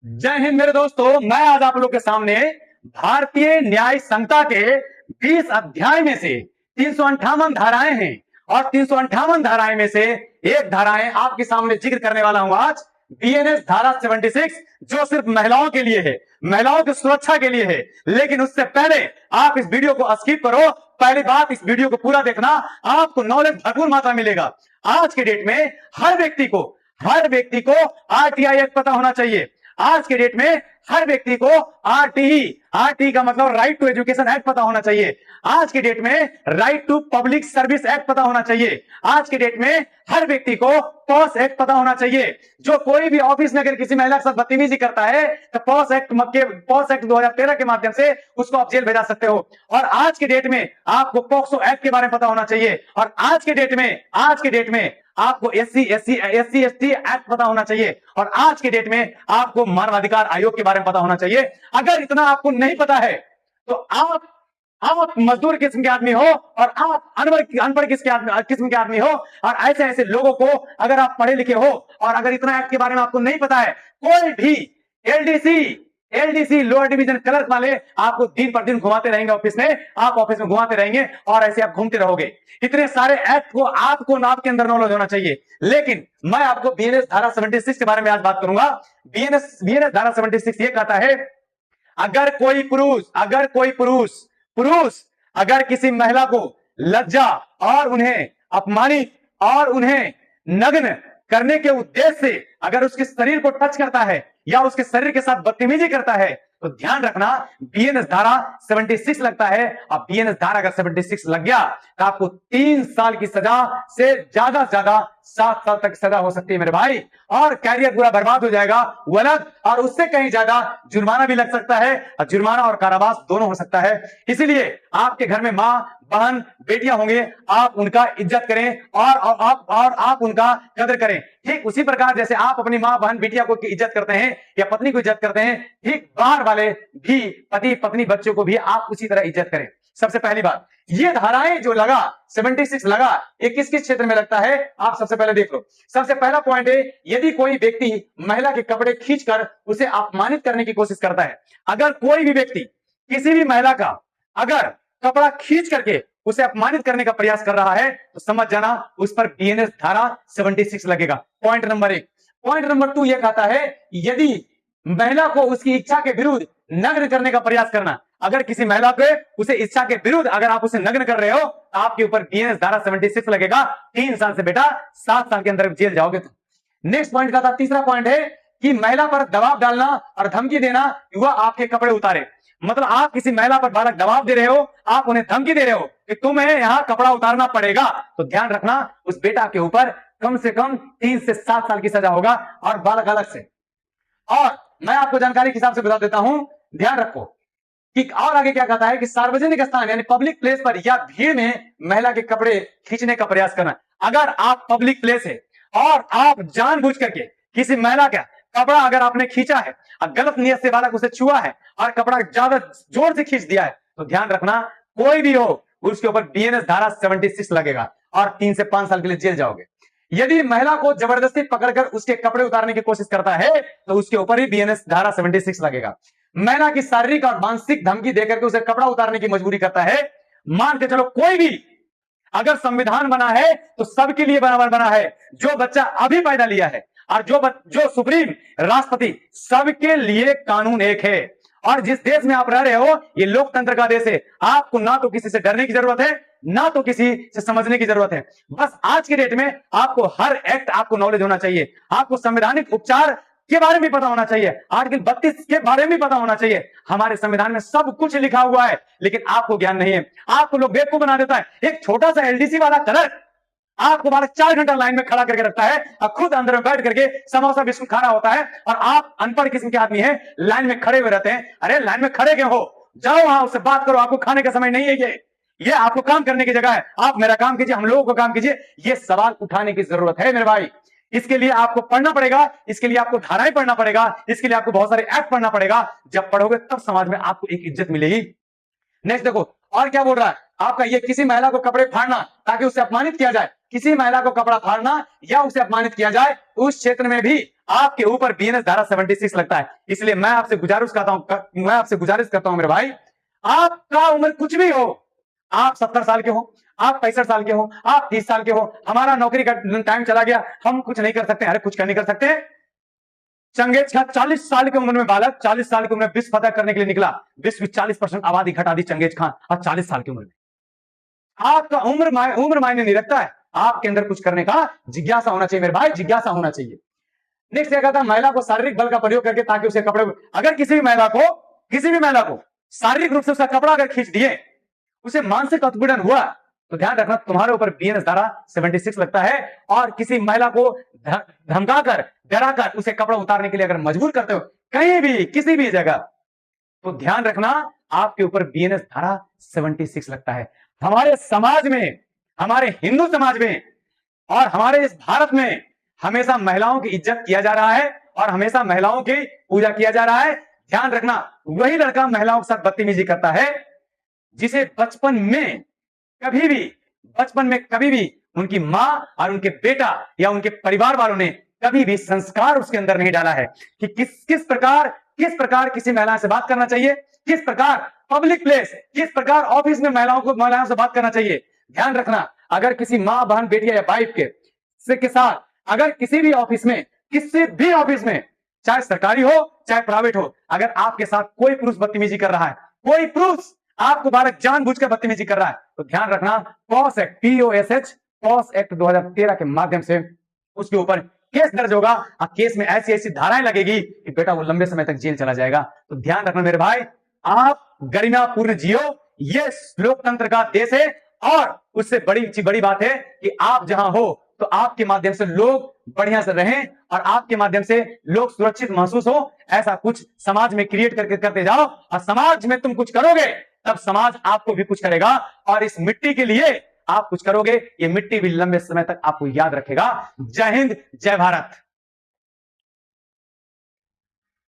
जय हिंद मेरे दोस्तों, मैं आज आप लोग के सामने भारतीय न्याय संहिता के 20 अध्याय में से 358 धाराएं हैं और 358 धाराएं में से एक धाराएं आपके सामने जिक्र करने वाला हूं आज। बीएनएस धारा 76 जो सिर्फ महिलाओं के लिए है, महिलाओं की सुरक्षा के लिए है। लेकिन उससे पहले आप इस वीडियो को स्किप करो। पहली बात, इस वीडियो को पूरा देखना, आपको नॉलेज भरपूर मात्रा मिलेगा। आज के डेट में हर व्यक्ति को आरटीआई एक्ट पता होना चाहिए। आज के डेट में हर व्यक्ति को आरटीई का मतलब राइट टू एजुकेशन एक्ट पता होना चाहिए। आज के डेट में right to public service act पता होना चाहिए। आज के डेट में हर व्यक्ति को पॉस एक्ट पता होना चाहिए। जो कोई भी ऑफिस में अगर किसी महिला के साथ बदतमीजी करता है तो पॉस एक्ट 2013 के माध्यम से उसको आप जेल भेजा सकते हो। और आज के डेट में आपको पॉक्सो एक्ट के बारे में पता होना चाहिए। और आज के डेट में आपको एससी एसटी एक्ट पता होना चाहिए। और आज के डेट में आपको मानवाधिकार आयोग के बारे में पता होना चाहिए। अगर इतना आपको नहीं पता है तो आप मजदूर किस्म के आदमी हो और आप अनपढ़ किस्म के आदमी हो। और ऐसे लोगों को अगर आप पढ़े लिखे हो और अगर इतना एक्ट के बारे में आपको नहीं पता है, कोई भी एलडीसी लोअर डिवीजन क्लर्क वाले आपको दिन पर दिन घुमाते रहेंगे ऑफिस में घुमाते रहेंगे और ऐसे आप घूमते रहोगे। इतने सारे एक्ट को आपको नाप के अंदर नॉलेज होना चाहिए। लेकिन मैं आपको बीएनएस धारा 76 के बारे में आज बात करूंगा। बीएनएस धारा 76 ये कहता है, अगर कोई पुरुष अगर किसी महिला को लज्जा और उन्हें अपमानित और उन्हें नग्न करने के उद्देश्य से अगर उसके शरीर को टच करता है या उसके शरीर के साथ बदतमीजी करता है तो ध्यान रखना, बीएनएस धारा 76 लगता है। और बीएनएस धारा अगर 76 लग गया तो आपको 3 साल की सजा से ज्यादा 7 साल तक सजा हो सकती है मेरे भाई। और कैरियर पूरा बर्बाद हो जाएगा वो अलग, और उससे कहीं ज्यादा जुर्माना भी लग सकता है। और जुर्माना और कारावास दोनों हो सकता है। इसीलिए आपके घर में मां बहन बेटियां होंगे, आप उनका इज्जत करें और आप उनका कदर करें। ठीक उसी प्रकार जैसे आप अपनी मां बहन बेटिया को इज्जत करते हैं या पत्नी को इज्जत करते हैं, ठीक बाहर वाले भी पति पत्नी बच्चों को भी आप उसी तरह इज्जत करें। सबसे पहली बात, ये धाराएं जो लगा 76 लगा, ये किस किस क्षेत्र में लगता है आप सबसे पहले देख लो। सबसे पहला पॉइंट है, यदि कोई व्यक्ति महिला के कपड़े खींचकर उसे अपमानित करने की कोशिश करता है। अगर कोई भी व्यक्ति किसी भी महिला का अगर कपड़ा खींच करके उसे अपमानित करने का प्रयास कर रहा है तो समझ जाना उस पर बीएनएस धारा 76 लगेगा। Point number 1। पॉइंट नंबर 2 यह कहता है, यदि महिला को उसकी इच्छा के विरुद्ध नग्न करने का प्रयास करना, अगर किसी महिला पे उसे इच्छा के विरुद्ध अगर आप उसे नग्न कर रहे हो तो आपके ऊपर बीएनएस धारा 76 लगेगा। 3 साल से बेटा 7 साल के अंदर जेल जाओगे। तो नेक्स्ट पॉइंट का था, तीसरा पॉइंट है कि महिला पर दबाव डालना और धमकी देना, वह आपके कपड़े उतारे। मतलब आप किसी महिला पर बालक दबाव दे रहे हो, आप उन्हें धमकी दे रहे हो कि तुम्हें यहां कपड़ा उतारना पड़ेगा, तो ध्यान रखना उस बेटा के ऊपर कम से कम 3 से 7 साल की सजा होगा और बालक अलग से। और मैं आपको जानकारी के हिसाब से बता देता हूं, ध्यान रखो कि और आगे क्या कहता है कि सार्वजनिक स्थान यानी पब्लिक प्लेस पर या भीड़ में महिला के कपड़े खींचने का प्रयास करना। अगर आप पब्लिक प्लेस है और आप जानबूझ करके किसी महिला का कपड़ा अगर आपने खींचा है और गलत नियत से बालक उसे छुआ है और कपड़ा ज्यादा जोर से खींच दिया है, तो ध्यान रखना कोई भी हो उसके ऊपर बीएनएस धारा 76 लगेगा और 3 से 5 साल के लिए जेल जाओगे। यदि महिला को जबरदस्ती पकड़कर उसके कपड़े उतारने की कोशिश करता है तो उसके ऊपर ही बीएनएस धारा 76 लगेगा। महिला की शारीरिक और मानसिक धमकी देकर के उसे कपड़ा उतारने की मजबूरी करता है, मान के चलो कोई भी, अगर संविधान बना है तो सबके लिए बराबर बना है। जो बच्चा अभी पैदा लिया है और जो सुप्रीम राष्ट्रपति, सबके लिए कानून एक है। और जिस देश में आप रह रहे हो ये लोकतंत्र का देश है। आपको ना तो किसी से डरने की जरूरत है ना तो किसी से समझने की जरूरत है। बस आज की डेट में आपको हर एक्ट आपको नॉलेज होना चाहिए। आपको संवैधानिक उपचार के बारे में पता होना चाहिए, आर्टिकल 32 के बारे में पता होना चाहिए। हमारे संविधान में सब कुछ लिखा हुआ है लेकिन आपको ज्ञान नहीं है। आपको लोग बेवकूफ बना देता है। एक छोटा सा एलडीसी वाला क्लर्क आपको 4 घंटा लाइन में खड़ा करके रखता है और खुद अंदर में बैठ करके समोसा बिस्कुट खा रहा होता है और आप अनपढ़ किस्म के आदमी हैं, लाइन में खड़े हुए रहते हैं। अरे लाइन में खड़े क्यों हो? जाओ वहां उससे बात करो। आपको खाने का समय नहीं है, ये आपको काम करने की जगह है। आप मेरा काम कीजिए, हम लोगों को काम कीजिए। ये सवाल उठाने की जरूरत है मेरे भाई। इसके लिए आपको पढ़ना पड़ेगा, इसके लिए आपको धाराएं पढ़ना पड़ेगा, इसके लिए आपको बहुत सारे एक्ट पढ़ना पड़ेगा। जब पढ़ोगे तब समाज में आपको एक इज्जत मिलेगी। नेक्स्ट देखो और क्या बोल रहा है आपका, ये किसी महिला को कपड़े फाड़ना ताकि उसे अपमानित किया जाए, किसी महिला को कपड़ा फाड़ना या उसे अपमानित किया जाए उस क्षेत्र में भी आपके ऊपर बीएनएस धारा 76 लगता है। इसलिए मैं आपसे गुजारिश करता हूं मेरे भाई, आपका उम्र कुछ भी हो, आप 70 साल के हो, आप 65 साल के हो, आप 30 साल के हो, हमारा नौकरी का टाइम चला गया, हम कुछ नहीं कर सकते। अरे कुछ नहीं कर सकते। चंगेज खान 40 साल की उम्र में बालक, 40 साल की उम्र में विश्व फतह करने के लिए निकला, विश्व की 40% आबादी घटा दी चंगेज खान, और 40 साल की उम्र में। आपका उम्र मायने नहीं रखता है, आपके अंदर कुछ करने का जिज्ञासा होना चाहिए मेरे भाई, जिज्ञासा होना चाहिए। नेक्स्ट क्या कहता है, महिला को शारीरिक बल का प्रयोग करके ताकि उसे कपड़े, अगर किसी भी महिला को शारीरिक रूप से उसका कपड़ा अगर खींच दिए, उसे मानसिक उत्पीड़न हुआ, तो ध्यान रखना तुम्हारे ऊपर बीएनएस धारा 76 लगता है। और किसी महिला को धमकाकर, डराकर उसे कपड़ा उतारने के लिए अगर मजबूर करते हो कहीं भी किसी भी जगह, तो ध्यान रखना आपके ऊपर बीएनएस धारा 76 लगता है। हमारे समाज में, हमारे हिंदू समाज में और हमारे इस भारत में हमेशा महिलाओं की इज्जत किया जा रहा है और हमेशा महिलाओं की पूजा किया जा रहा है। ध्यान रखना, वही लड़का महिलाओं के साथ बदतमीजी करता है जिसे बचपन में कभी भी उनकी मां और उनके बेटा या उनके परिवार वालों ने कभी भी संस्कार उसके अंदर नहीं डाला है कि किस प्रकार किसी महिला से बात करना चाहिए, किस प्रकार पब्लिक प्लेस, किस प्रकार ऑफिस में महिलाओं से बात करना चाहिए। ध्यान रखना, अगर किसी मां, बहन, बेटी या वाइफ के साथ अगर किसी भी ऑफिस में, चाहे सरकारी हो चाहे प्राइवेट हो, अगर आपके साथ कोई पुरुष बदतमीजी कर रहा है, कोई पुरुष आपको बालक जानबूझकर बदतमीजी कर रहा है, तो ध्यान रखना पॉस एक्ट 2013 के माध्यम से उसके ऊपर केस दर्ज होगा और केस में ऐसी धाराएं लगेगी कि बेटा वो लंबे समय तक जेल चला जाएगा। तो ध्यान रखना मेरे भाई, आप गरिमापूर्ण जियो, ये लोकतंत्र का देश है और उससे बड़ी बात है कि आप जहां हो तो आपके माध्यम से लोग बढ़िया से रहें और आपके माध्यम से लोग सुरक्षित महसूस हो। ऐसा कुछ समाज में क्रिएट करते जाओ और समाज में तुम कुछ करोगे तब समाज आपको भी कुछ करेगा और इस मिट्टी के लिए आप कुछ करोगे, ये मिट्टी भी लंबे समय तक आपको याद रखेगा। जय हिंद, जय भारत।